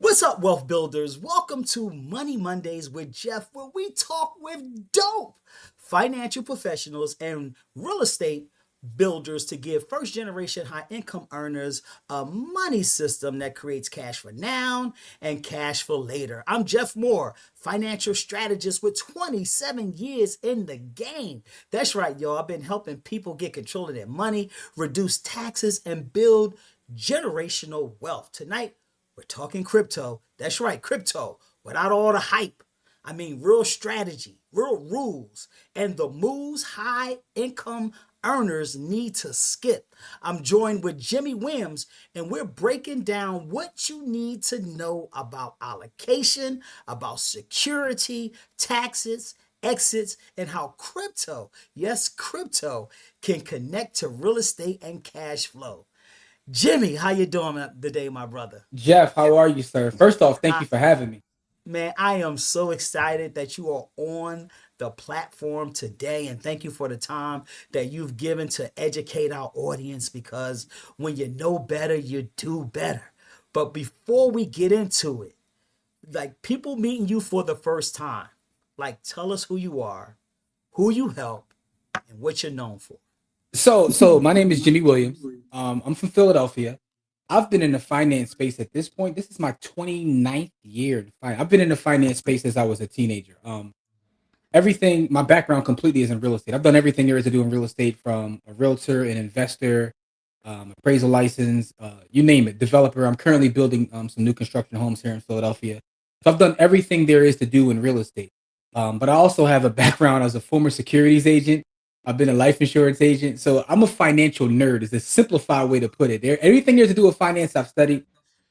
What's up, wealth builders? Welcome to Money Mondays with Jeff, where we talk with dope financial professionals and real estate builders to give first generation high income earners a money system that creates cash for now and cash for later. I'm Jeff Moore, financial strategist with 27 years in the game. That's right, y'all. I've been helping people get control of their money, reduce taxes, and build generational wealth. Tonight, we're talking crypto. That's right, crypto, without all the hype. I mean, real strategy, real rules, and the moves high income earners need to skip. I'm joined with Jimmy Williams, and we're breaking down what you need to know about allocation, about security, taxes, exits, and how crypto, yes, crypto, can connect to real estate and cash flow. Jimmy, how you doing today, my brother? Jeff, how are you, sir? First off, thank I, you for having me. man, I am so excited that you are on the platform today, and thank you for the time that you've given to educate our audience because when you know better, you do better. But before we get into it, like people meeting you for the first time, like tell us who you are, who you help, and what you're known for. So my name is Jimmy Williams. I'm from Philadelphia. I've been in the finance space at this point. This is my 29th year. I've been in the finance space since I was a teenager. Everything, my background completely is in real estate. I've done everything there is to do in real estate, from a realtor, an investor, appraisal license, you name it, developer. I'm currently building some new construction homes here in Philadelphia. So I've done everything there is to do in real estate. But I also have a background as a former securities agent. I've been a life insurance agent. So I'm a financial nerd, is a simplified way to put it. Everything there's to do with finance, I've studied.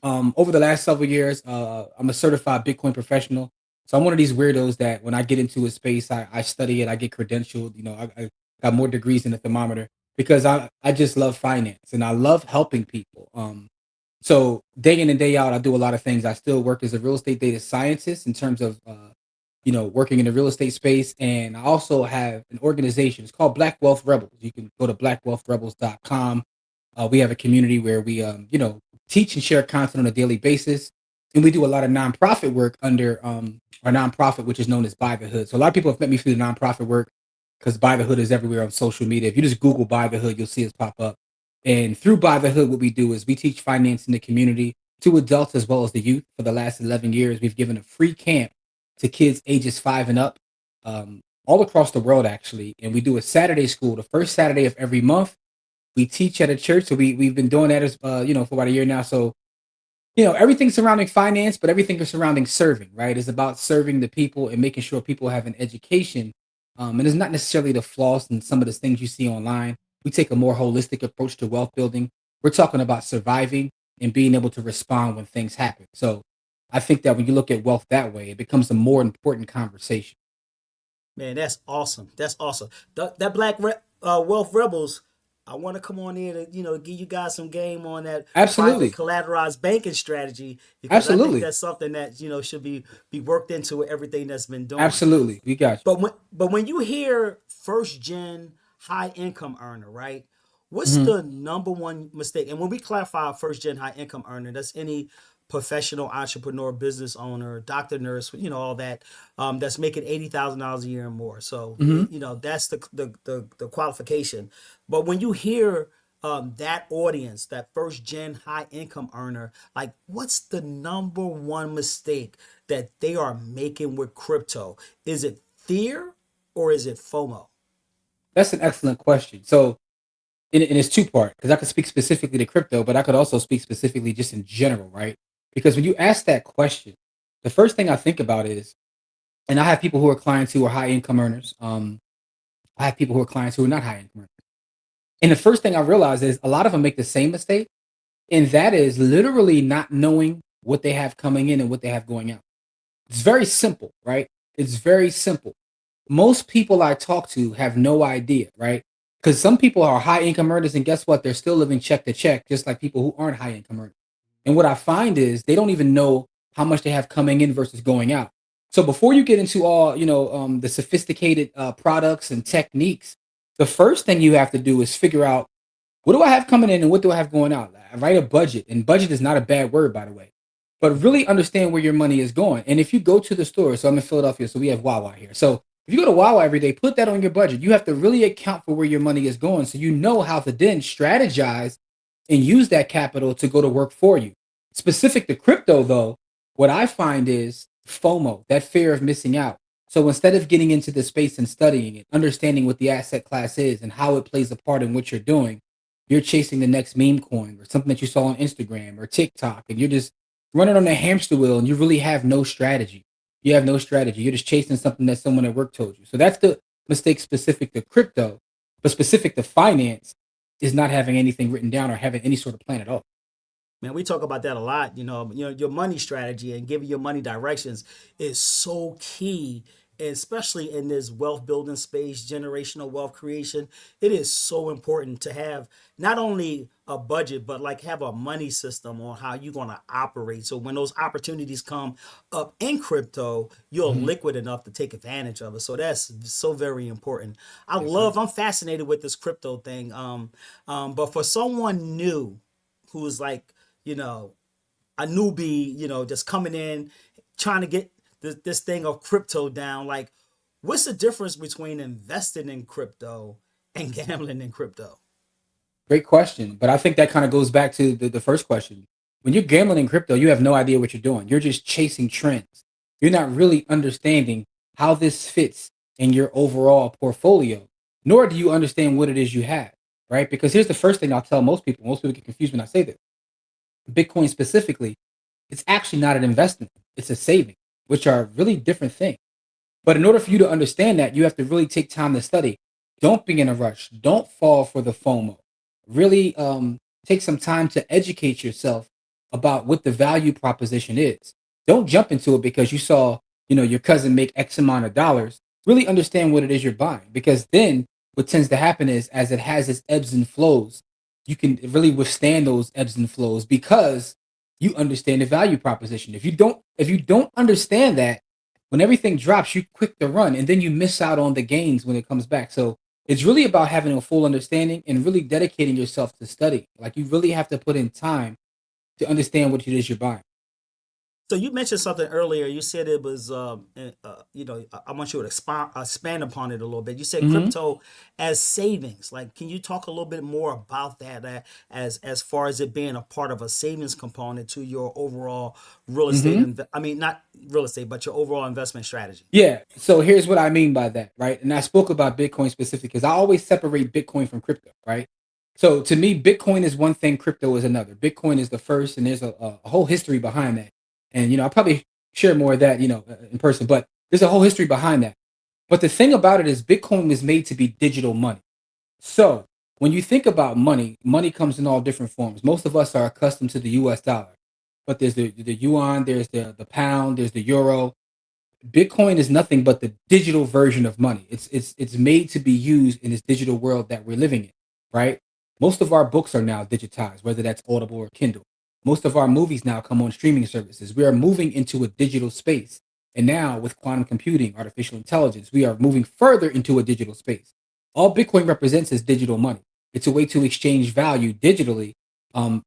Over the last several years, I'm a certified Bitcoin professional. So I'm one of these weirdos that when I get into a space, I study it, I get credentialed. I got more degrees than a thermometer because I just love finance and I love helping people. So day in and day out, I do a lot of things. I still work as a real estate data scientist in terms of working in the real estate space, and I also have an organization. It's called Black Wealth Rebels. You can go to blackwealthrebels.com. We have a community where we teach and share content on a daily basis, and we do a lot of nonprofit work under our nonprofit, which is known as Buy the Hood. So a lot of people have met me through the nonprofit work because Buy the Hood is everywhere on social media. If you just Google Buy the Hood, you'll see us pop up. And through Buy the Hood, what we do is we teach finance in the community to adults as well as the youth. For the last 11 years, we've given a free camp to kids ages 5 and up, all across the world, actually. And we do a Saturday school, the first Saturday of every month. We teach at a church. So we've been doing that for about a year now. So everything surrounding finance, but everything is surrounding serving, right? It's about serving the people and making sure people have an education. And it's not necessarily the flaws and some of the things you see online. We take a more holistic approach to wealth building. We're talking about surviving and being able to respond when things happen. So I think that when you look at wealth that way, it becomes a more important conversation. Man, that's awesome. That's awesome. That Wealth Rebels, I want to come on here to give you guys some game on that private Absolutely. collateralized banking strategy because I think Absolutely. that's something that should be worked into everything that's been doing. Absolutely. We got But when you hear first gen high income earner, right? you. What's the number one mistake? And when we clarify first gen high income earner, that's any professional entrepreneur, business owner, doctor, nurse, all that, that's making $80,000 a year and more. So Hmm. that's the qualification. But when you hear that audience, that first gen high income earner, like what's the number one mistake that they are making with crypto? Is it fear or is it FOMO? That's an excellent question. So, and it's two part because I could speak specifically to crypto, but I could also speak specifically just in general, right? Because when you ask that question, the first thing I think about is, and I have people who are clients who are high income earners. I have people who are clients who are not high income earners. And the first thing I realize is a lot of them make the same mistake, and that is literally not knowing what they have coming in and what they have going out. It's very simple, right? It's very simple. Most people I talk to have no idea, right? Because some people are high income earners, and guess what? They're still living check to check, just like people who aren't high income earners. And what I find is they don't even know how much they have coming in versus going out. So before you get into all the sophisticated products and techniques, the first thing you have to do is figure out, what do I have coming in and what do I have going out. I write a budget, and budget is not a bad word, by the way. but really understand where your money is going. And if you go to the store, so I'm in Philadelphia, so we have Wawa here. So if you go to Wawa every day, put that on your budget. You have to really account for where your money is going so you know how to then strategize and use that capital to go to work for you. Specific to crypto, though, what I find is FOMO, that fear of missing out. So instead of getting into the space and studying it, understanding what the asset class is and how it plays a part in what you're doing, you're chasing the next meme coin or something that you saw on Instagram or TikTok, and you're just running on a hamster wheel and you really have no strategy. You have no strategy. You're just chasing something that someone at work told you. So that's the mistake specific to crypto, but specific to finance is not having anything written down or having any sort of plan at all. Man, we talk about that a lot. Your money strategy and giving your money directions is so key, especially in this wealth building space, generational wealth creation. It is so important to have not only a budget, but like have a money system on how you're going to operate. So when those opportunities come up in crypto, you're Mhm. liquid enough to take advantage of it. So that's so very important. Yes, sir. I'm fascinated with this crypto thing. But for someone new who's like, you know, a newbie, just coming in, trying to get this thing of crypto down. Like, what's the difference between investing in crypto and gambling in crypto? Great question. But I think that kind of goes back to the first question. When you're gambling in crypto, you have no idea what you're doing. You're just chasing trends. You're not really understanding how this fits in your overall portfolio, nor do you understand what it is you have, right? Because here's the first thing I'll tell most people. Most people get confused when I say this. Bitcoin specifically, it's actually not an investment, it's a saving, which are really different things. But in order for you to understand that, you have to really take time to study. Don't be in a rush. Don't fall for the FOMO. Really take some time to educate yourself about what the value proposition is. Don't jump into it because you saw, your cousin make X amount of dollars. Really understand what it is you're buying, because then what tends to happen is, as it has its ebbs and flows, you can really withstand those ebbs and flows because you understand the value proposition. If you don't understand that, when everything drops, you quick to run and then you miss out on the gains when it comes back. So it's really about having a full understanding and really dedicating yourself to study. Like, you really have to put in time to understand what it is you're buying. So you mentioned something earlier. You said it was, I want you to expand upon it a little bit. You said Hmm. crypto as savings. Like, can you talk a little bit more about that, as far as it being a part of a savings component to your overall real estate? Hmm. I mean, not real estate, but your overall investment strategy. Yeah. So here's what I mean by that, right? And I spoke about Bitcoin specifically because I always separate Bitcoin from crypto, right? So to me, Bitcoin is one thing, crypto is another. Bitcoin is the first, and there's a whole history behind that. And I'll probably share more of that, in person. But there's a whole history behind that. But the thing about it is, Bitcoin was made to be digital money. So when you think about money, money comes in all different forms. Most of us are accustomed to the U.S. dollar, but there's the yuan, there's the pound, there's the euro. Bitcoin is nothing but the digital version of money. It's made to be used in this digital world that we're living in, right? Most of our books are now digitized, whether that's Audible or Kindle. Most of our movies now come on streaming services. We are moving into a digital space. And now with quantum computing, artificial intelligence, we are moving further into a digital space. All Bitcoin represents is digital money. It's a way to exchange value digitally,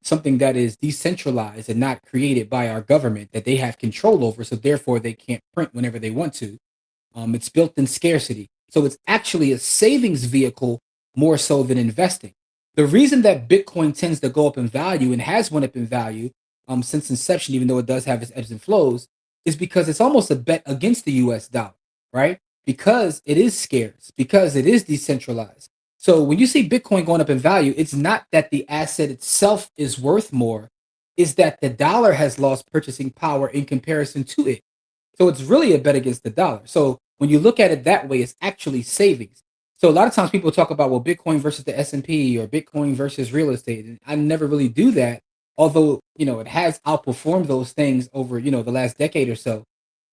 something that is decentralized and not created by our government that they have control over. So therefore, they can't print whenever they want to. It's built in scarcity. So it's actually a savings vehicle more so than investing. The reason that Bitcoin tends to go up in value and has went up in value since inception, even though it does have its ebbs and flows, is because it's almost a bet against the US dollar, right? Because it is scarce, because it is decentralized. So when you see Bitcoin going up in value, it's not that the asset itself is worth more, is that the dollar has lost purchasing power in comparison to it. So it's really a bet against the dollar. So when you look at it that way, it's actually savings. So a lot of times people talk about, well, Bitcoin versus the S&P or Bitcoin versus real estate. And I never really do that. Although, it has outperformed those things over, the last decade or so.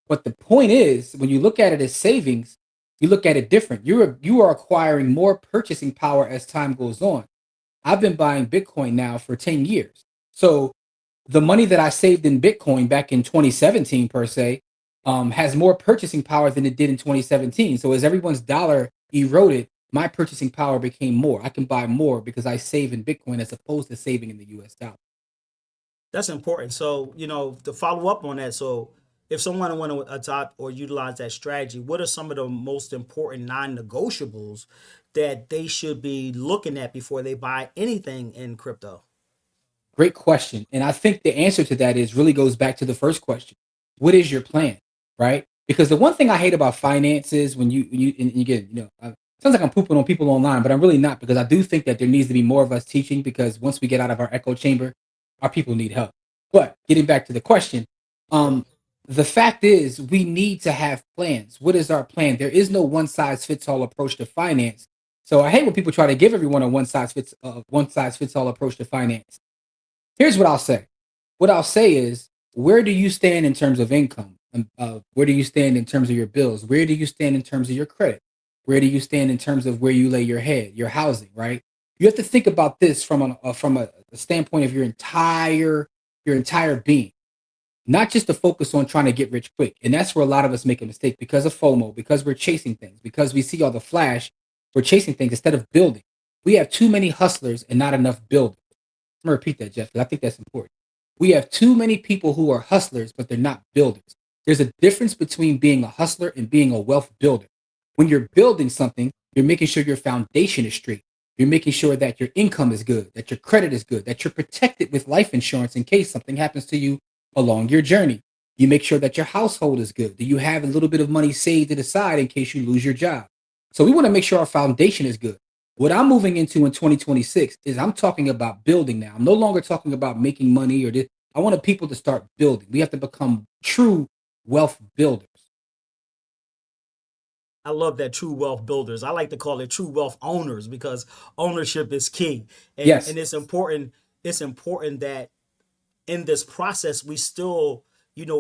But the point is, when you look at it as savings, you look at it different. You are acquiring more purchasing power as time goes on. I've been buying Bitcoin now for 10 years. So the money that I saved in Bitcoin back in 2017, per se, has more purchasing power than it did in 2017. So as everyone's dollar eroded, my purchasing power became more. I can buy more because I save in Bitcoin as opposed to saving in the US dollar. That's important. So, to follow up on that, so if someone want to adopt or utilize that strategy, what are some of the most important non-negotiables that they should be looking at before they buy anything in crypto? Great question. And I think the answer to that is really goes back to the first question. What is your plan? Right? Because the one thing I hate about finance is when you get, sounds like I'm pooping on people online, but I'm really not, because I do think that there needs to be more of us teaching, because once we get out of our echo chamber, our people need help. But getting back to the question, Yep. um, the fact is we need to have plans. What is our plan? There is no one size fits all approach to finance. So I hate when people try to give everyone a one size fits all approach to finance. Here's what I'll say. What I'll say is, where do you stand in terms of income? Where do you stand in terms of your bills? Where do you stand in terms of your credit? Where do you stand in terms of where you lay your head, your housing? Right. You have to think about this from a standpoint of your entire being, not just to focus on trying to get rich quick. And that's where a lot of us make a mistake because of FOMO, because we're chasing things, because we see all the flash. We're chasing things instead of building. We have too many hustlers and not enough builders. I'm gonna repeat that, Jeff, because I think that's important. We have too many people who are hustlers, but they're not builders. There's a difference between being a hustler and being a wealth builder. When you're building something, you're making sure your foundation is straight. You're making sure that your income is good, that your credit is good, that you're protected with life insurance in case something happens to you along your journey. You make sure that your household is good, that you have a little bit of money saved to the side in case you lose your job. So we want to make sure our foundation is good. What I'm moving into in 2026 is I'm talking about building now. I'm no longer talking about making money or this. I want people to start building. We have to become true wealth builders. I love that, true wealth builders. I like to call it true wealth owners because ownership is key. And Yes. it's important that in this process we still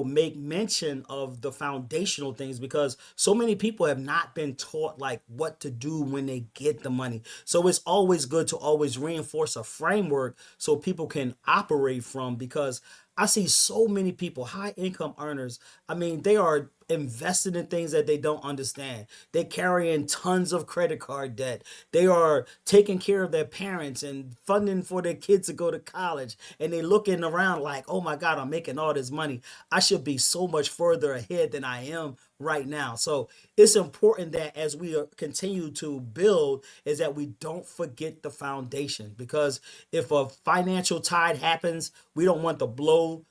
make mention of the foundational things because so many people have not been taught like what to do when they get the money. So it's always good to always reinforce a framework so people can operate from, because I see so many people, high income earners, I mean, they are invested in things that they don't understand. They're carrying tons of credit card debt. They are taking care of their parents and funding for their kids to go to college. And they looking around like, oh my God, I'm making all this money. I should be so much further ahead than I am right now. So it's important that as we continue to build, is that we don't forget the foundation, because if a financial tide happens, we don't want to blow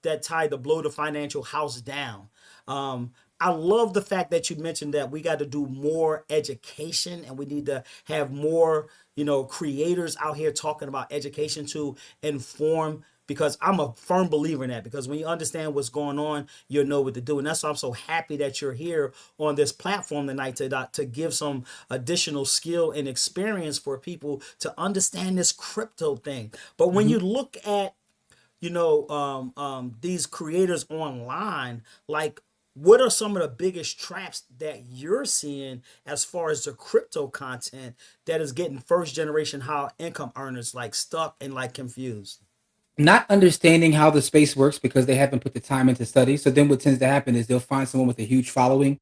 that tide to blow the financial house down. I love the fact that you mentioned that we got to do more education and we need to have more, creators out here talking about education to inform, because I'm a firm believer in that, because when you understand what's going on, you'll know what to do. And that's why I'm so happy that you're here on this platform tonight to give some additional skill and experience for people to understand this crypto thing. But when Mhm. you look at these creators online, like, what are some of the biggest traps that you're seeing as far as the crypto content that is getting first generation high income earners like stuck and like confused? Not understanding how the space works because they haven't put the time into study. So then what tends to happen is they'll find someone with a huge following,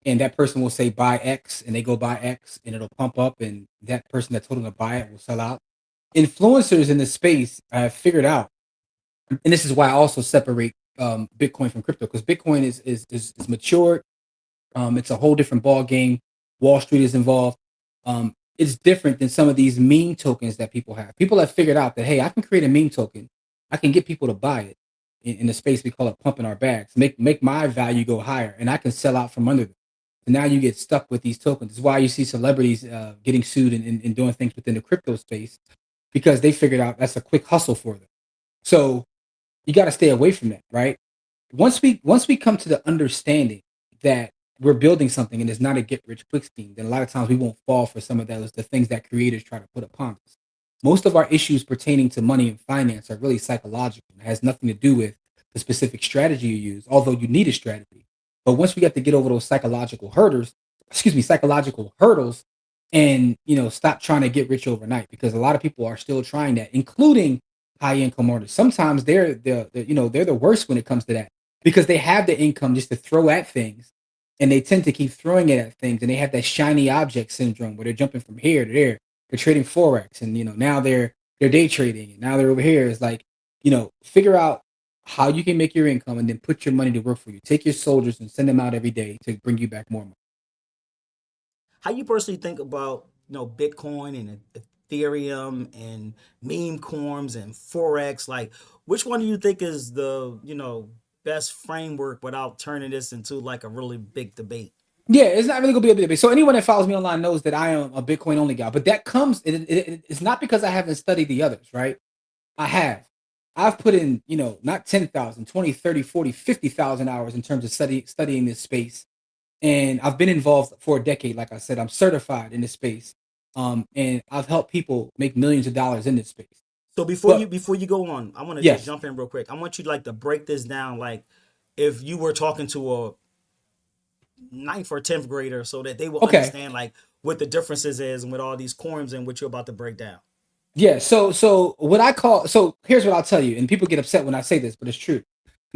and that person will say buy X, and they go buy X, and it'll pump up, and that person that told them to buy it will sell out. Influencers in the space have figured out, and this is why I also separate Bitcoin from crypto, because Bitcoin is matured. It's a whole different ball game. Wall Street is involved. It's different than some of these meme tokens that people have. People have figured out that, hey, I can create a meme token. I can get people to buy it in the space we call it pumping our bags. Make my value go higher, and I can sell out from under them. And now you get stuck with these tokens. It's why you see celebrities getting sued and doing things within the crypto space, because they figured out that's a quick hustle for them. So you got to stay away from that, right? Once we come to the understanding that we're building something and it's not a get rich quick scheme, then a lot of times we won't fall for some of those the things that creators try to put upon us. Most of our issues pertaining to money and finance are really psychological. It has nothing to do with the specific strategy you use, although you need a strategy. But once we get to get over those psychological hurdles, and stop trying to get rich overnight, because a lot of people are still trying that, including high income earners. Sometimes they're the worst when it comes to that, because they have the income just to throw at things, and they tend to keep throwing it at things, and they have that shiny object syndrome where they're jumping from here to there. They're trading forex, and now they're day trading, and now they're over here. It's like figure out how you can make your income and then put your money to work for you. Take your soldiers and send them out every day to bring you back more money. How you personally think about Bitcoin and Ethereum and meme coins and forex? Like, which one do you think is the best framework without turning this into like a really big debate? Yeah, it's not really gonna be a big debate. So anyone that follows me online knows that I am a Bitcoin only guy. But that comes, it's not because I haven't studied the others, right? I have. I've put in, not 10,000, 20, 30, 40, 50,000 hours in terms of studying this space. And I've been involved for a decade. Like I said, I'm certified in this space. And I've helped people make millions of dollars in this space. So But before you go on, I want to just yes, jump in real quick. I want you like to break this down, like if you were talking to a ninth or 10th grader, so that they will okay. understand like what the differences is and with all these coins and what you're about to break down. Yeah, so what I call so here's what I'll tell you, and people get upset when I say this, but it's true.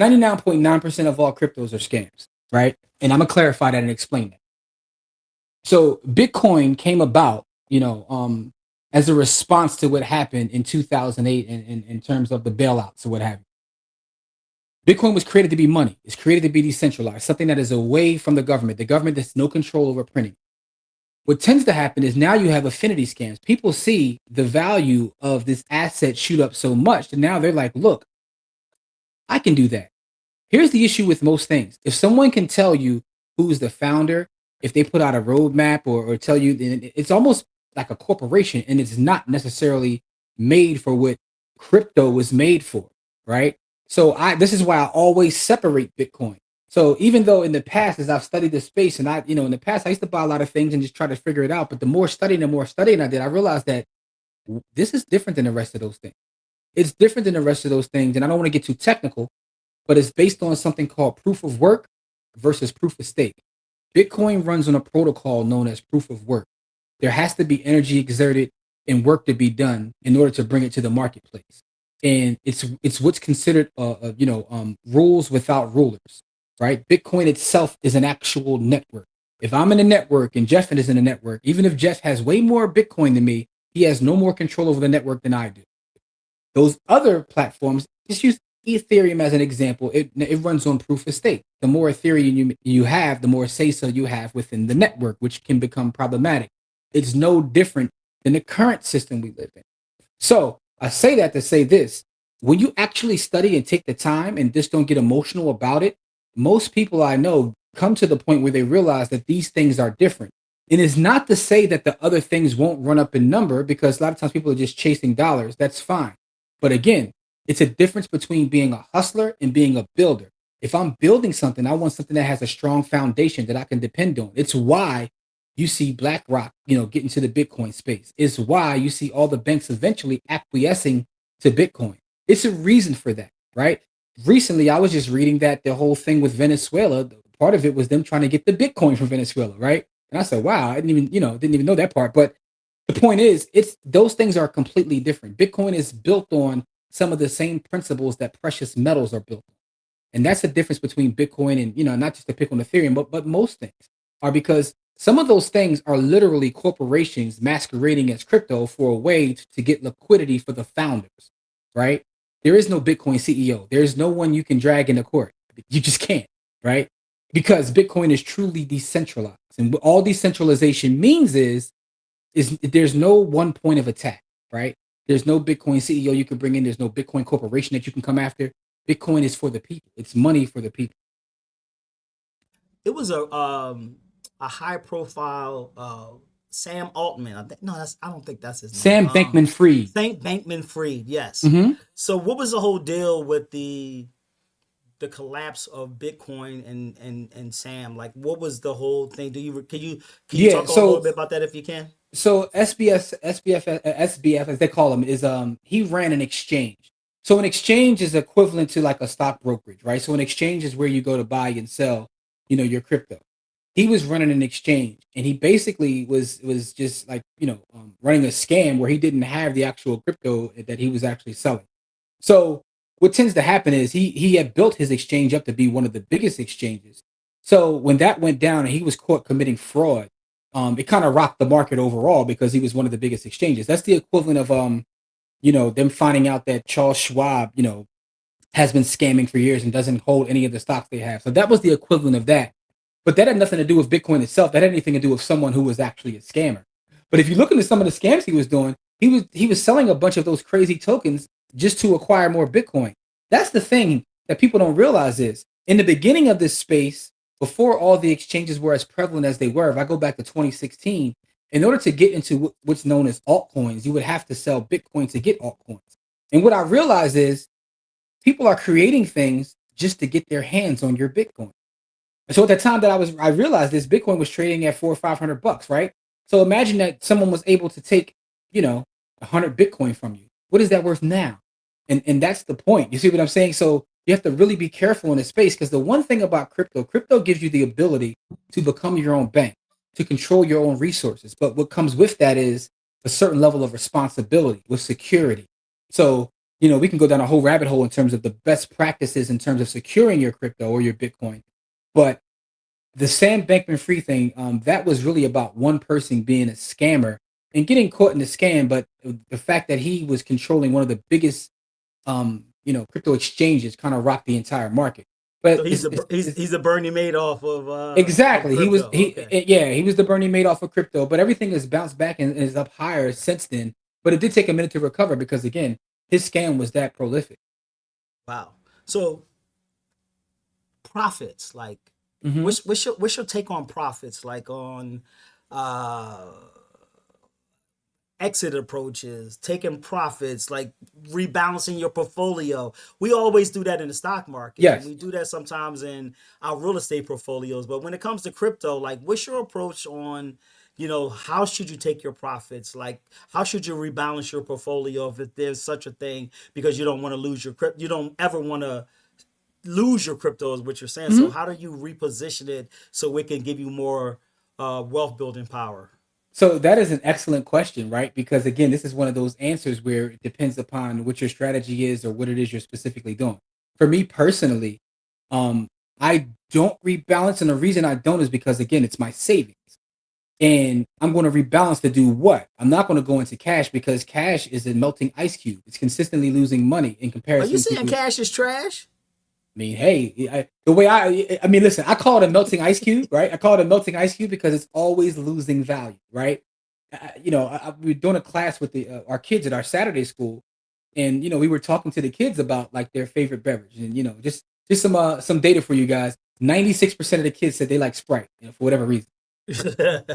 99.9% of all cryptos are scams, right? And I'm gonna clarify that and explain that. So Bitcoin came about, as a response to what happened in 2008 in terms of the bailouts or what have you. Bitcoin was created to be money. It's created to be decentralized, something that is away from the government. The government has no control over printing. What tends to happen is now you have affinity scams. People see the value of this asset shoot up so much, and now they're like, look, I can do that. Here's the issue with most things. If someone can tell you who's the founder, if they put out a roadmap or tell you, it's almost like a corporation and it's not necessarily made for what crypto was made for, right? So this is why I always separate Bitcoin. So even though in the past, as I've studied this space and in the past, I used to buy a lot of things and just try to figure it out. But the more studying I did, I realized that this is different than the rest of those things. It's different than the rest of those things. And I don't want to get too technical, but it's based on something called proof of work versus proof of stake. Bitcoin runs on a protocol known as proof of work. There has to be energy exerted and work to be done in order to bring it to the marketplace. And it's what's considered rules without rulers, right? Bitcoin itself is an actual network. If I'm in a network and Jeff is in a network, even if Jeff has way more Bitcoin than me, he has no more control over the network than I do. Those other platforms, just use Ethereum as an example. It runs on proof of stake. The more Ethereum you have, the more say so you have within the network, which can become problematic. It's no different than the current system we live in. So I say that to say this: when you actually study and take the time and just don't get emotional about it, most people I know come to the point where they realize that these things are different. And it's not to say that the other things won't run up in number, because a lot of times people are just chasing dollars. That's fine. But again, it's a difference between being a hustler and being a builder. If I'm building something, I want something that has a strong foundation that I can depend on. It's why you see BlackRock, get into the Bitcoin space. It's why you see all the banks eventually acquiescing to Bitcoin. It's a reason for that, right? Recently, I was just reading that the whole thing with Venezuela, part of it was them trying to get the Bitcoin from Venezuela, right? And I said, wow, I didn't even know that part. But the point is, it's those things are completely different. Bitcoin is built on some of the same principles that precious metals are built on. And that's the difference between Bitcoin and, not just to pick on Ethereum, but most things are, because some of those things are literally corporations masquerading as crypto for a way to get liquidity for the founders, right? There is no Bitcoin CEO. There's no one you can drag into court. You just can't, right? Because Bitcoin is truly decentralized. And what all decentralization means is there's no one point of attack, right? There's no Bitcoin CEO you can bring in. There's no Bitcoin corporation that you can come after. Bitcoin is for the people. It's money for the people. It was a high profile Sam Altman. I think no, I don't think that's his name. Sam Bankman Fried. Saint Bankman Fried. Yes. Mm-hmm. So what was the whole deal with the collapse of Bitcoin and Sam? Like, what was the whole thing? Can you Yeah. talk a little So bit about that if you can? SBF as they call him is he ran an exchange. So an exchange is equivalent to like a stock brokerage, right? So an exchange is where you go to buy and sell, your crypto. He was running an exchange, and he basically was just like running a scam where he didn't have the actual crypto that he was actually selling. So what tends to happen is he had built his exchange up to be one of the biggest exchanges. So when that went down and he was caught committing fraud, it kind of rocked the market overall because he was one of the biggest exchanges. That's the equivalent of them finding out that Charles Schwab, has been scamming for years and doesn't hold any of the stocks they have. So that was the equivalent of that. But that had nothing to do with Bitcoin itself. That had anything to do with someone who was actually a scammer. But if you look into some of the scams he was doing, he was selling a bunch of those crazy tokens just to acquire more Bitcoin. That's the thing that people don't realize is in the beginning of this space, before all the exchanges were as prevalent as they were, if I go back to 2016, in order to get into what's known as altcoins, you would have to sell Bitcoin to get altcoins. And what I realized is people are creating things just to get their hands on your Bitcoin. So at the time that I realized this Bitcoin was trading at 400 or 500 bucks, right? So imagine that someone was able to take, 100 Bitcoin from you. What is that worth now? And that's the point. You see what I'm saying? So you have to really be careful in this space because the one thing about crypto gives you the ability to become your own bank, to control your own resources. But what comes with that is a certain level of responsibility with security. So, we can go down a whole rabbit hole in terms of the best practices in terms of securing your crypto or your Bitcoin. But the Sam Bankman-Fried thing, that was really about one person being a scammer and getting caught in the scam. But the fact that he was controlling one of the biggest, crypto exchanges kind of rocked the entire market. So But he's he's the Bernie Madoff of exactly, crypto. Okay. yeah, he was the Bernie Madoff of crypto. But everything has bounced back and is up higher since then. But it did take a minute to recover because again, his scam was that prolific. Wow. So profits, like, Hmm. what's your take on profits? Like on uh exit approaches, taking profits, like rebalancing your portfolio. We always do that in the stock market, and Yes. we do that sometimes in our real estate portfolios. But when it comes to crypto, like, what's your approach on, how should you take your profits? Like, how should you rebalance your portfolio if there's such a thing? Because you don't want to lose your crypto. You don't ever want to lose your crypto, is what you're saying. So Hmm. how do you reposition it so it can give you more wealth building power? So that is an excellent question, right? Because again, this is one of those answers where it depends upon what your strategy is or what it is you're specifically doing. For me personally, um, I don't rebalance, and the reason I don't is because again, it's my savings, and I'm going to rebalance to do what? I'm not going to go into cash because cash is a melting ice cube. It's consistently losing money in Are you comparison saying to. cash is trash? I mean, hey, the way I mean, listen, I call it a melting ice cube, right? I call it a melting ice cube because it's always losing value, right? We were doing a class with our kids at our Saturday school, and we were talking to the kids about like their favorite beverage, and just some data for you guys. 96% of the kids said they like Sprite, for whatever reason.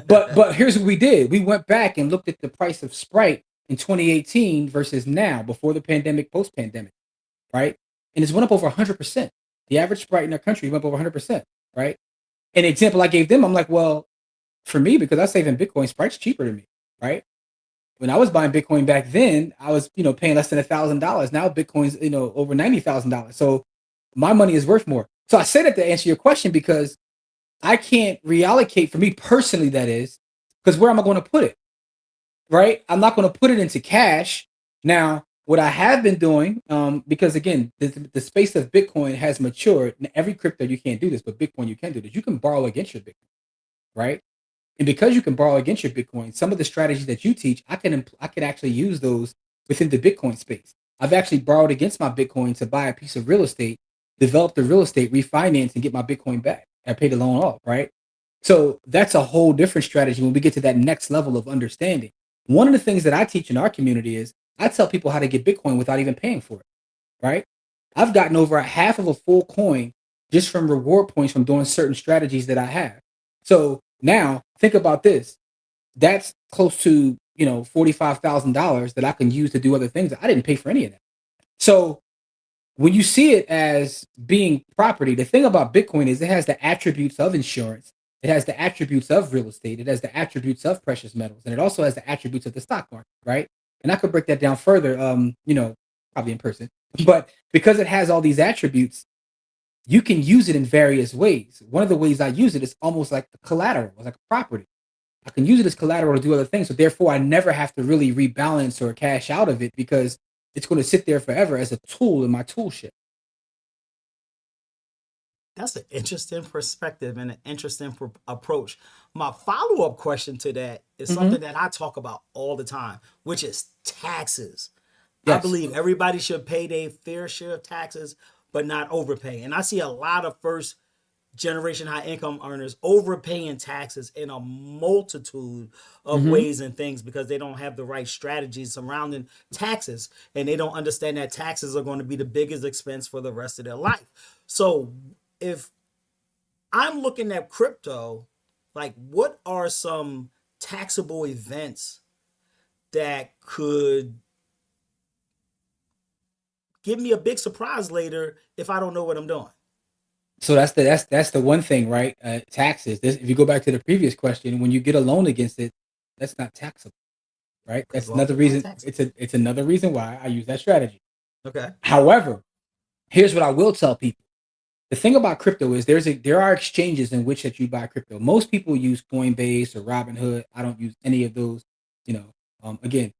But here's what we did: we went back and looked at the price of Sprite in 2018 versus now, before the pandemic, post pandemic, right? And it's went up over 100%. The average Sprite in our country went up over 100%, right? An example I gave them, I'm like, well, for me, because I save in Bitcoin, Sprite's cheaper to me, right? When I was buying Bitcoin back then, I was, paying less than $1,000. Now Bitcoin's, over $90,000. So my money is worth more. So I say that to answer your question because I can't reallocate for me personally, that is, because where am I going to put it? Right? I'm not going to put it into cash. Now, what I have been doing, because again, the space of Bitcoin has matured. And every crypto you can't do this, but Bitcoin you can do this. You can borrow against your Bitcoin, right? And because you can borrow against your Bitcoin, some of the strategies that you teach, I can actually use those within the Bitcoin space. I've actually borrowed against my Bitcoin to buy a piece of real estate, develop the real estate, refinance, and get my Bitcoin back. I pay the loan off, right? So that's a whole different strategy when we get to that next level of understanding. One of the things that I teach in our community is I tell people how to get Bitcoin without even paying for it, right? I've gotten over a half of a full coin just from reward points from doing certain strategies that I have. So now think about this. That's close to, $45,000 that I can use to do other things. I didn't pay for any of that. So when you see it as being property, the thing about Bitcoin is it has the attributes of insurance, it has the attributes of real estate, it has the attributes of precious metals, and it also has the attributes of the stock market, right? And I could break that down further, probably in person. But because it has all these attributes, you can use it in various ways. One of the ways I use it is almost like a collateral, it's like a property. I can use it as collateral to do other things. So therefore, I never have to really rebalance or cash out of it because it's going to sit there forever as a tool in my toolshed. That's an interesting perspective and an interesting approach. My follow up question to that is Mm-hmm. something that I talk about all the time, which is taxes. I Yes. believe everybody should pay their fair share of taxes, but not overpay. And I see a lot of first generation high income earners overpaying taxes in a multitude of Mm-hmm. ways and things because they don't have the right strategies surrounding taxes, and they don't understand that taxes are going to be the biggest expense for the rest of their life. So if I'm looking at crypto, like what are some taxable events that could give me a big surprise later if I don't know what I'm doing? So that's the one thing, right? Taxes. If you go back to the previous question, when you get a loan against it, that's not taxable, right? Because That's loans another are not reason. taxable. It's another reason why I use that strategy. Okay. However, here's what I will tell people: the thing about crypto is there are exchanges in which that you buy crypto. Most people use Coinbase or Robinhood. I don't use any of those. You know, again,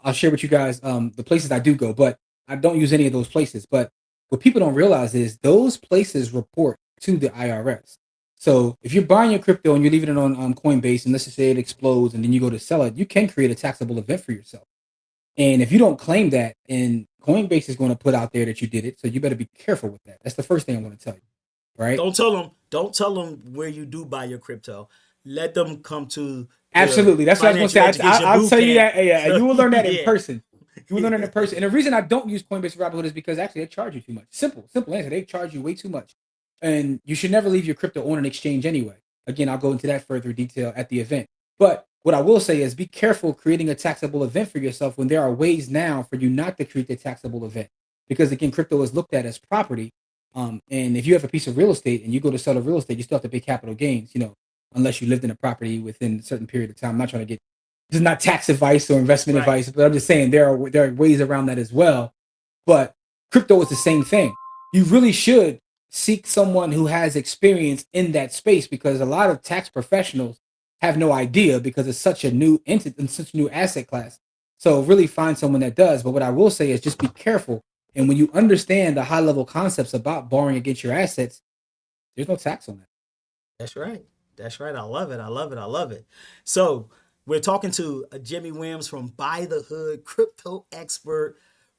I'll share with you guys the places I do go, but I don't use any of those places. But what people don't realize is those places report to the IRS. So if you're buying your crypto and you're leaving it on Coinbase, and let's just say it explodes, and then you go to sell it, you can create a taxable event for yourself. And if you don't claim that, and Coinbase is going to put out there that you did it, so you better be careful with that. That's the first thing I'm going to tell you, right? Don't tell them. Don't tell them where you do buy your crypto. Let them come to the Absolutely. That's what I was financial going to say. education I'll boot tell you camp. that. Yeah, you will learn that in Yeah. person. You will learn that in person. And the reason I don't use Coinbase or Robinhood is because actually they charge you too much. Simple answer. They charge you way too much. And you should never leave your crypto on an exchange anyway. Again, I'll go into that further detail at the event. But what I will say is be careful creating a taxable event for yourself when there are ways now for you not to create the taxable event. Because again, crypto is looked at as property. And if you have a piece of real estate and you go to sell the real estate, you still have to pay capital gains, unless you lived in a property within a certain period of time. I'm not trying to get this is not tax advice or investment Right. advice, but I'm just saying there are ways around that as well. But crypto is the same thing. You really should seek someone who has experience in that space because a lot of tax professionals have no idea because it's such a new entity and such a new asset class. So really find someone that does. But what I will say is just be careful. And when you understand the high level concepts about borrowing against your assets, there's no tax on that. That's right. That's right. I love it. I love it. I love it. So we're talking to Jimmy Williams from Buy the Hood, crypto expert,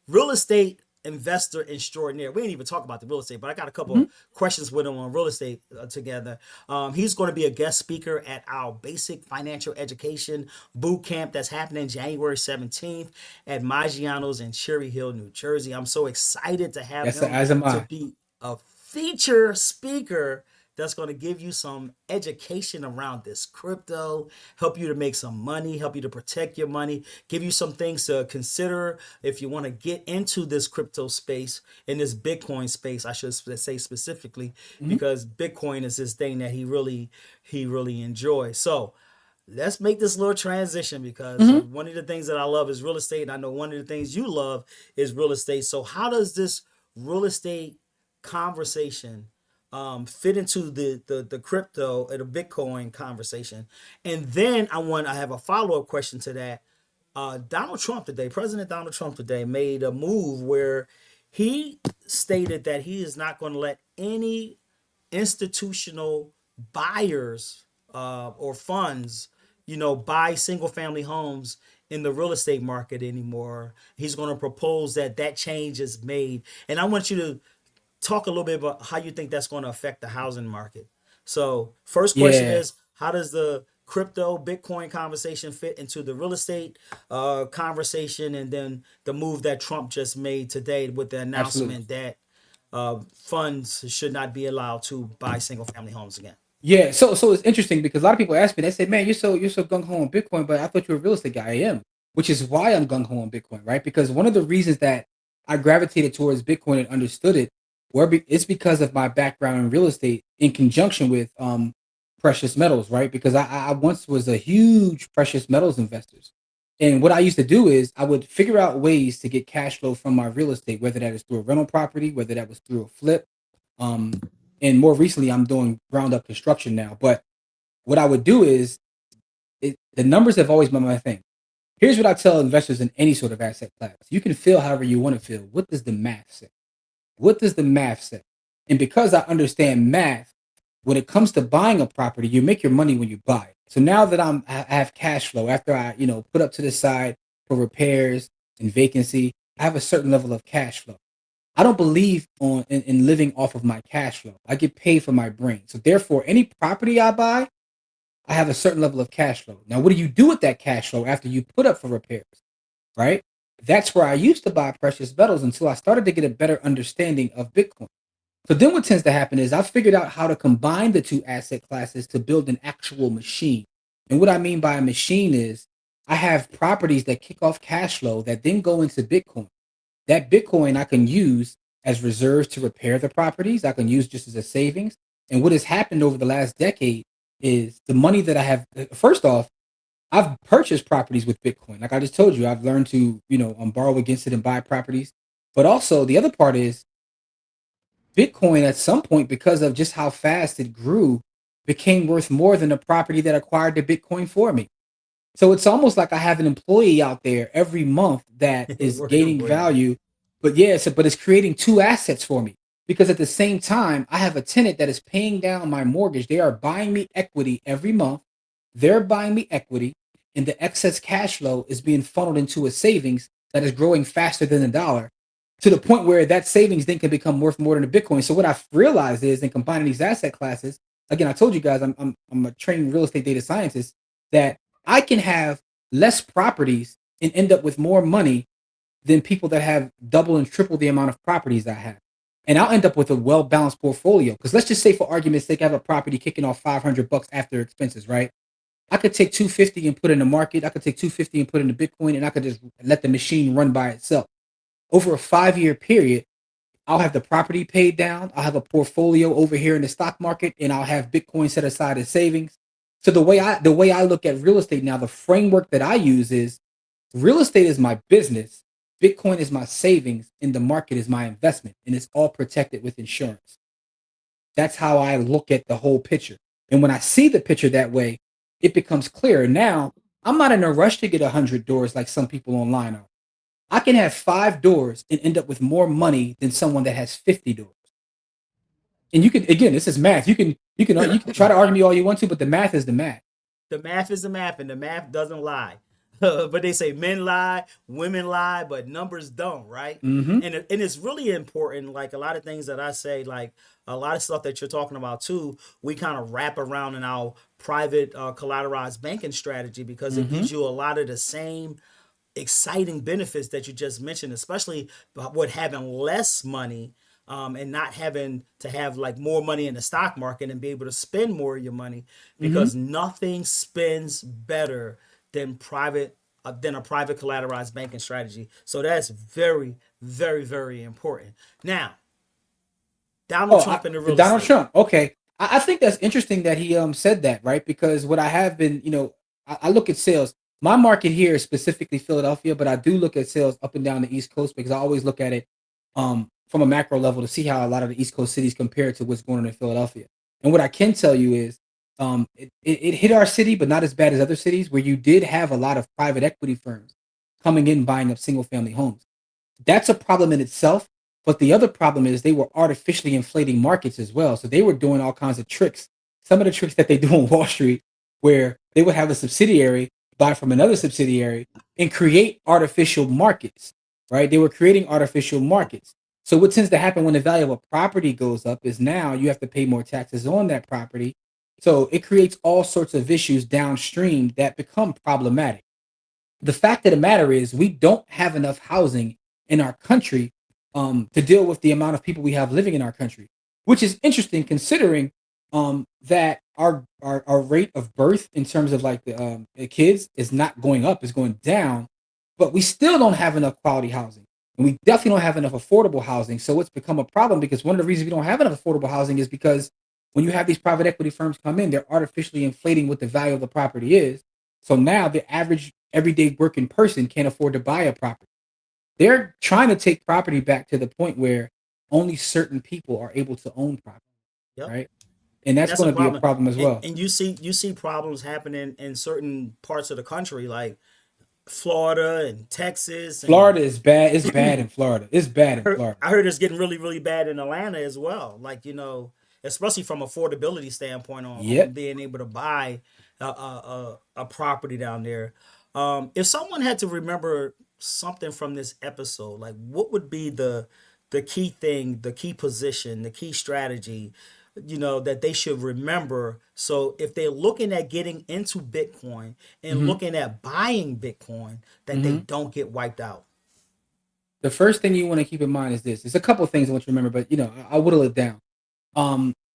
real estate investor extraordinaire. We didn't even talk about the real estate, but I got a couple Mm-hmm. of questions with him on real estate together. He's going to be a guest speaker at our basic financial education boot camp that's happening January 17th at Maggiano's in Cherry Hill, New Jersey. I'm so excited to have Yes, him as am to I. be a feature speaker that's going to give you some education around this crypto, help you to make some money, help you to protect your money, give you some things to consider if you want to get into this crypto space, in this Bitcoin space, I should say specifically, Mm-hmm. because Bitcoin is this thing that he really enjoys. So, let's make this little transition because Mm-hmm. one of the things that I love is real estate, and I know one of the things you love is real estate. So, how does this real estate conversation fit into the crypto or the Bitcoin conversation? And then I have a follow up question to that. President Donald Trump today made a move where he stated that he is not going to let any institutional buyers or funds, buy single family homes in the real estate market anymore. He's going to propose that change is made. And I want you to talk a little bit about how you think that's going to affect the housing market. So, first question Yeah, is, how does the crypto Bitcoin conversation fit into the real estate conversation, and then the move that Trump just made today with the absolutely. announcement that funds should not be allowed to buy single family homes again? Yeah, so it's interesting because a lot of people ask me, they say, "Man, you're so gung ho on Bitcoin," but I thought you were a real estate guy. I am, which is why I'm gung ho on Bitcoin, right? Because one of the reasons that I gravitated towards Bitcoin and understood it, it's because of my background in real estate in conjunction with precious metals, right? Because I once was a huge precious metals investor, and what I used to do is I would figure out ways to get cash flow from my real estate, whether that is through a rental property, whether that was through a flip. Um, and more recently, I'm doing ground up construction now. But what I would do is the numbers have always been my thing. Here's what I tell investors in any sort of asset class: you can feel however you want to feel. What does the math say? What does the math say? And because I understand math, when it comes to buying a property, you make your money when you buy it. So now that I have cash flow after I put up to the side for repairs and vacancy, I have a certain level of cash flow. I don't believe in living off of my cash flow. I get paid for my brain. So therefore, any property I buy, I have a certain level of cash flow. Now, what do you do with that cash flow after you put up for repairs? Right? That's where I used to buy precious metals until I started to get a better understanding of Bitcoin. So then what tends to happen is I've figured out how to combine the two asset classes to build an actual machine. And what I mean by a machine is I have properties that kick off cash flow that then go into Bitcoin. That Bitcoin I can use as reserves to repair the properties. I can use just as a savings. And what has happened over the last decade is the money that I have. First off, I've purchased properties with Bitcoin. Like I just told you, I've learned to, borrow against it and buy properties. But also the other part is Bitcoin at some point, because of just how fast it grew, became worth more than the property that acquired the Bitcoin for me. So it's almost like I have an employee out there every month that is Working gaining for you. value. But yeah, but it's creating two assets for me because at the same time, I have a tenant that is paying down my mortgage. They are buying me equity every month. They're buying me equity, and the excess cash flow is being funneled into a savings that is growing faster than the dollar to the point where that savings then can become worth more than a Bitcoin. So what I've realized is in combining these asset classes, again, I told you guys I'm a trained real estate data scientist that I can have less properties and end up with more money than people that have double and triple the amount of properties I have. And I'll end up with a well balanced portfolio. Because let's just say, for argument's sake, I have a property kicking off $500 after expenses, right? I could take 250 and put in the market. I could take 250 and put in the Bitcoin, and I could just let the machine run by itself. Over a 5 year period, I'll have the property paid down. I'll have a portfolio over here in the stock market, and I'll have Bitcoin set aside as savings. So the way I look at real estate now, the framework that I use is real estate is my business, Bitcoin is my savings, and the market is my investment, and it's all protected with insurance. That's how I look at the whole picture. And when I see the picture that way, it becomes clearer. Now, I'm not in a rush to get 100 doors like some people online are. I can have 5 doors and end up with more money than someone that has 50 doors. And you can, again, this is math. You can try to argue me all you want to, but the math is the math. The math is the math, and the math doesn't lie. But they say men lie, women lie, but numbers don't, right? Mm-hmm. And it's really important. Like a lot of things that I say, like a lot of stuff that you're talking about too, we kind of wrap around in our private collateralized banking strategy because it Mm-hmm. gives you a lot of the same exciting benefits that you just mentioned, especially with having less money and not having to have like more money in the stock market and be able to spend more of your money Mm-hmm. because nothing spends better than than a private collateralized banking strategy. So that's very, very, very important. Now, Donald Oh, Trump in the the real Donald estate. Trump. Okay, I think that's interesting that he said that, right? Because what I have been, I look at sales. My market here is specifically Philadelphia, but I do look at sales up and down the East Coast because I always look at it from a macro level to see how a lot of the East Coast cities compare to what's going on in Philadelphia. And what I can tell you is, it hit our city, but not as bad as other cities where you did have a lot of private equity firms coming in buying up single family homes. That's a problem in itself. But the other problem is they were artificially inflating markets as well. So they were doing all kinds of tricks. Some of the tricks that they do on Wall Street, where they would have a subsidiary buy from another subsidiary and create artificial markets, right? They were creating artificial markets. So what tends to happen when the value of a property goes up is now you have to pay more taxes on that property. So it creates all sorts of issues downstream that become problematic. The fact of the matter is we don't have enough housing in our country to deal with the amount of people we have living in our country, which is interesting considering that our rate of birth in terms of like the kids is not going up, is going down, but we still don't have enough quality housing. And we definitely don't have enough affordable housing. So it's become a problem because one of the reasons we don't have enough affordable housing is because when you have these private equity firms come in, they're artificially inflating what the value of the property is. So now the average everyday working person can't afford to buy a property. They're trying to take property back to the point where only certain people are able to own property, Yep. right? And And that's that's going a to be a problem. problem as well. And you see problems happening in certain parts of the country, like Florida and Texas, and Florida is bad. It's bad in Florida. It's bad in Florida. I heard it's getting really, really bad in Atlanta as well. Like especially from affordability standpoint on Yep. being able to buy a property down there. If someone had to remember something from this episode, like what would be the key thing, the key position, the key strategy, that they should remember. So if they're looking at getting into Bitcoin and hmm looking at buying Bitcoin, that they hmm don't get wiped out. The first thing you want to keep in mind is this. There's a couple of things I want you to remember, but I'll whittle it down.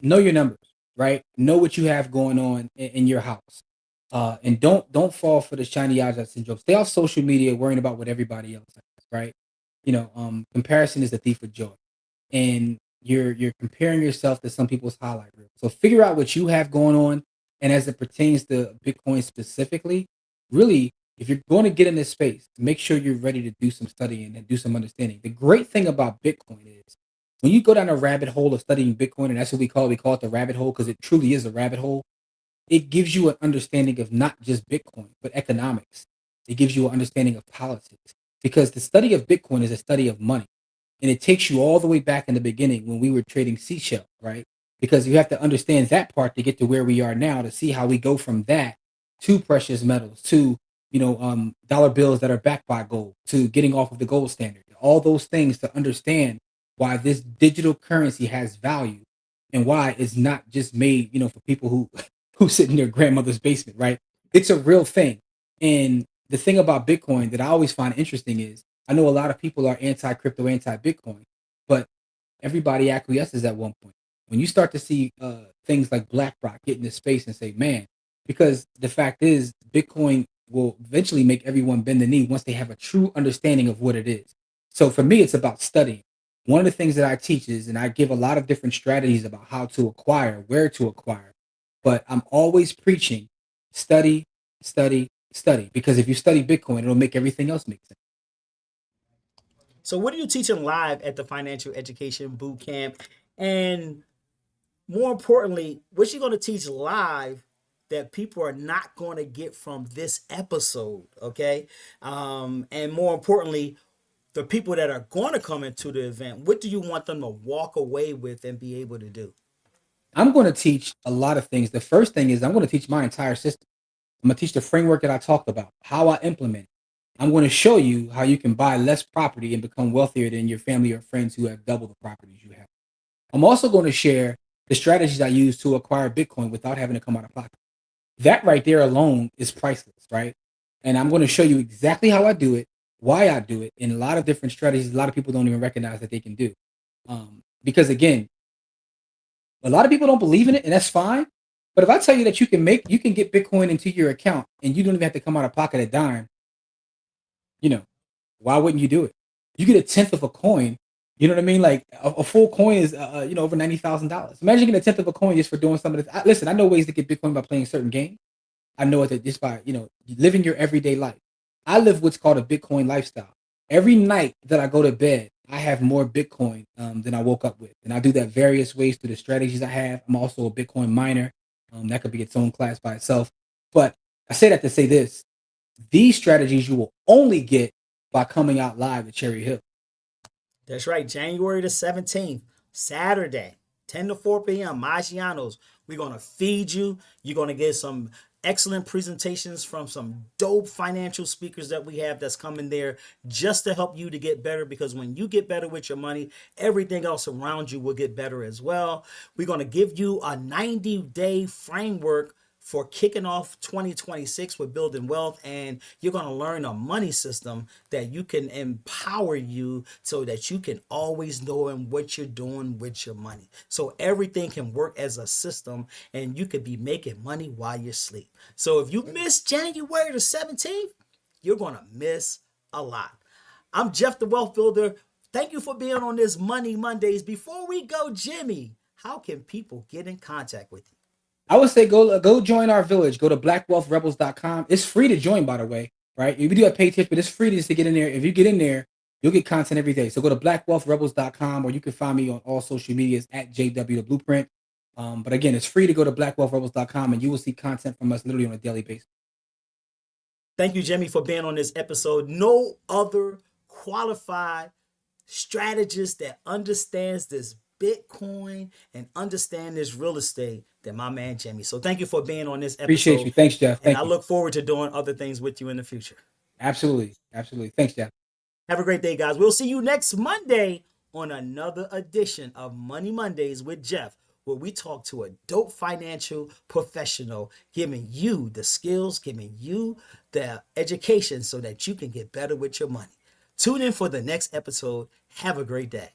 Know your numbers, right? Know what you have going on in your house. And don't fall for the shiny object syndrome. Stay off social media worrying about what everybody else has, right? Comparison is the thief of joy. And you're comparing yourself to some people's highlight reel. So figure out what you have going on. And as it pertains to Bitcoin specifically, really, if you're going to get in this space, make sure you're ready to do some studying and do some understanding. The great thing about Bitcoin is when you go down a rabbit hole of studying Bitcoin, and that's what we call it the rabbit hole, because it truly is a rabbit hole. It gives you an understanding of not just Bitcoin, but economics. It gives you an understanding of politics because the study of Bitcoin is a study of money. And it takes you all the way back in the beginning when we were trading seashell, right? Because you have to understand that part to get to where we are now to see how we go from that to precious metals to dollar bills that are backed by gold to getting off of the gold standard. All those things to understand why this digital currency has value and why it's not just made for people who who sit in their grandmother's basement, right? It's a real thing. And the thing about Bitcoin that I always find interesting is I know a lot of people are anti crypto, anti Bitcoin, but everybody acquiesces at one point. When you start to see things like BlackRock get into space and say, man, because the fact is, Bitcoin will eventually make everyone bend the knee once they have a true understanding of what it is. So for me, it's about studying. One of the things that I teach is, and I give a lot of different strategies about how to acquire, where to acquire, but I'm always preaching study, study, study. Because if you study Bitcoin, it'll make everything else make sense. So what are you teaching live at the financial education boot camp? And more importantly, what you're going to teach live that people are not going to get from this episode, okay? And more importantly, the people that are going to come into the event, what do you want them to walk away with and be able to do? I'm going to teach a lot of things. The first thing is I'm going to teach my entire system. I'm going to teach the framework that I talked about, how I implement it. I'm going to show you how you can buy less property and become wealthier than your family or friends who have double the properties you have. I'm also going to share the strategies I use to acquire Bitcoin without having to come out of pocket. That right there alone is priceless, right? And I'm going to show you exactly how I do it, why I do it, and a lot of different strategies a lot of people don't even recognize that they can do. Because again, a lot of people don't believe in it, and that's fine. But if I tell you that you can get Bitcoin into your account and you don't even have to come out of pocket a dime, you know, why wouldn't you do it? You get a tenth of a coin. You know what I mean? Like a full coin is over $90,000. Imagine getting a tenth of a coin just for doing some of this. Listen, I know ways to get Bitcoin by playing certain games. I know it just by living your everyday life. I live what's called a Bitcoin lifestyle. Every night that I go to bed, I have more Bitcoin than I woke up with, and I do that various ways through the strategies I have. I'm also a Bitcoin miner. That could be its own class by itself. But I say that to say this: these strategies you will only get by coming out live at Cherry Hill. That's right, January the 17th, Saturday, 10 to 4 p.m., Maggiano's. We're going to feed you. You're going to get some excellent presentations from some dope financial speakers that we have that's coming there just to help you to get better, because when you get better with your money, everything else around you will get better as well. We're going to give you a 90-day framework for kicking off 2026 with building wealth, and you're going to learn a money system that you can empower you so that you can always know what you're doing with your money, so everything can work as a system and you could be making money while you sleep. So if you miss January the 17th, you're going to miss a lot. I'm Jeff the Wealth Builder. Thank you for being on this Money Mondays. Before we go, Jimmy, how can people get in contact with you? I would say go join our village. Go to blackwealthrebels.com. It's free to join, by the way, right? We do have pay tips, but it's free just to get in there. If you get in there, you'll get content every day. So go to blackwealthrebels.com, or you can find me on all social medias at JW the Blueprint. But again, it's free to go to blackwealthrebels.com, and you will see content from us literally on a daily basis. Thank you, Jimmy, for being on this episode. No other qualified strategist that understands this Bitcoin and understand this real estate than my man Jimmy. So thank you for being on this Appreciate you. episode, Thanks, Jeff. and Thank I you. look forward to doing other things with you in the future. Absolutely. Absolutely. Thanks, Jeff. Have a great day, guys. We'll see you next Monday on another edition of Money Mondays with Jeff, where we talk to a dope financial professional, giving you the skills, giving you the education so that you can get better with your money. Tune in for the next episode. Have a great day.